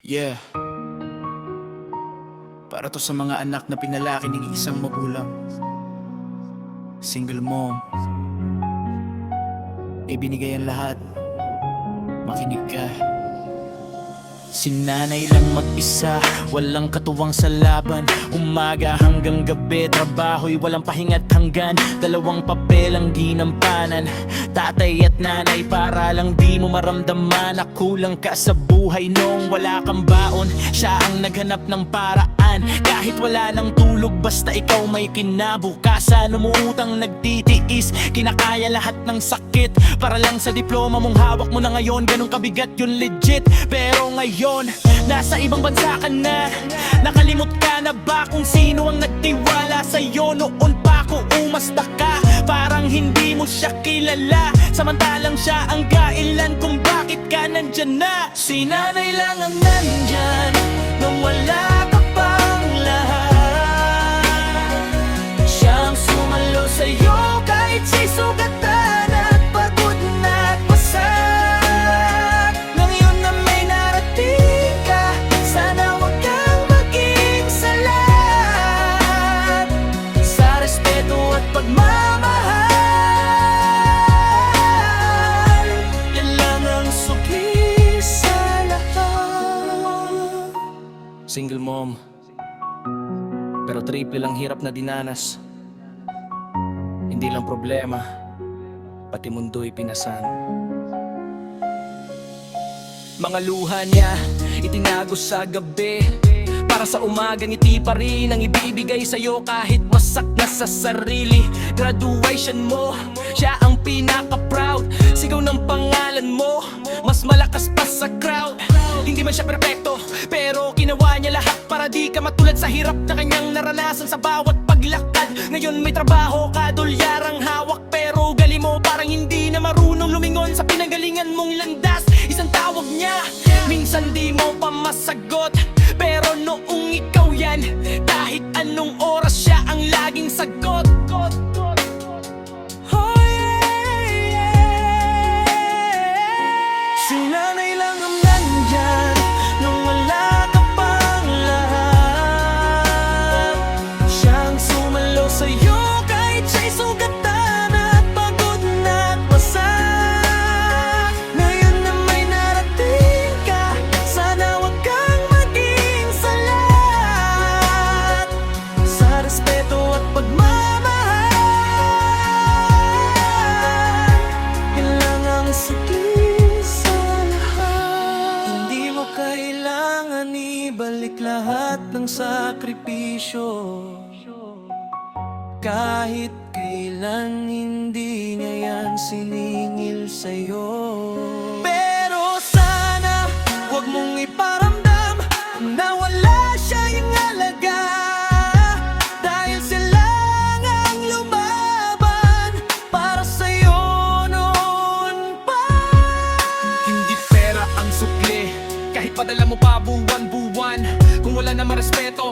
Yeah, para to sa mga anak na pinalaki ng isang magulang. Single mom, ibinigay ang lahat. Makinig ka. Si nanay lang mag-isa, walang katuwang sa laban. Umaga hanggang gabi, trabaho'y walang pahinga't hanggan. Dalawang papel ang ginampanan, tatay at nanay, para lang di mo maramdaman na kulang ka sa buhay. Nung wala kang baon, siya ang naghanap ng paraan. Kahit wala ng tulog, basta ikaw may kinabukasan. Umuutang nagtitiis, kinakaya lahat ng sakit, para lang sa diploma mong hawak mo na ngayon. Ganun kabigat yun, legit. Pero ngayon, nasa ibang bansa ka na. Nakalimot ka na ba kung sino ang nagtiwala sa'yo noon pa ko umasta ka? Parang hindi mo siya kilala, samantalang siya ang dahilan kung bakit ka nandyan na. Si nanay lang ang nandyan nung wala ka pang lahat. Siyang sumalo sa'yo kahit sa'y sugatan at pagod na at wasak. Ngayon na may narating ka, sana wag kang maging salat. Sa respeto at pagmamahal, yan lang ang sukli sa lahat. Single mom, pero triple lang hirap na dinanas. Hindi lang problema, pati mundo'y pinasan. Mga luha niya itinago sa gabi, para sa umaga ngiti pa rin ang ibibigay sa'yo kahit wasak na sa sarili. Graduation mo, siya ang pinaka-proud. Sigaw ng pangalan mo, mas malakas pa sa crowd. Hindi man siya perpekto, pero ginawa niya lahat para di ka matulad sa hirap na kanyang naranasan sa bawat paglakad. Ngayon may trabaho ka, dolyarang hawak, pero gali mo parang hindi na marunong lumingon sa pinanggalingan mong landas. Isang tawag niya, minsan di mo pa masagot, pero noong ikaw yan, kahit anong oras siya ang laging sagot. Oh yeah. Si nanay lang ang nandyan nung wala ka pang lahat. Siyang sumalo sa'yo kahit siya'y sugatan at pagod na at wasak. Ngayon na may narating ka, sana wag kang maging salat. Sa respeto at pagmamahal, yan lang ang sukli sa lahat. Hindi mo kailangan ibalik lahat ng sakripisyo, kahit kailan hindi niya yan siningil sa'yo. Pero sana wag mong iparamdam na wala siya yung alaga, dahil sila ang lumaban para sa'yo noon pa. Hindi pera ang sukli, kahit padala mo pa buwan-buwan. Kung wala naman respeto,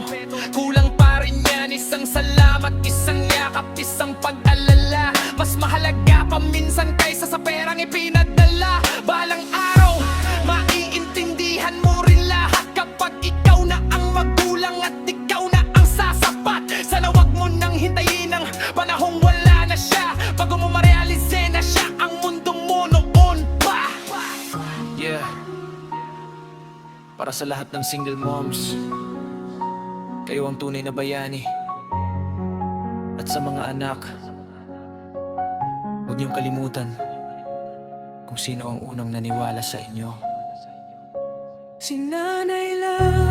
kulang pa rin yan. Isang salamat, isang yakap, isang pag-alala, mas mahalaga pa minsan kaysa sa perang ipinadala. Balang araw, maiintindihan mo rin lahat kapag ikaw na ang magulang at ikaw na ang sasapat. Sana wag mo nang hintayin ang panahong wala na siya, bago mo marealize na siya ang mundo mo noon pa. Yeah, para sa lahat ng single moms, kayo ang tunay na bayani. At sa mga anak, huwag niyong kalimutan kung sino ang unang naniwala sa inyo. Si nanay lang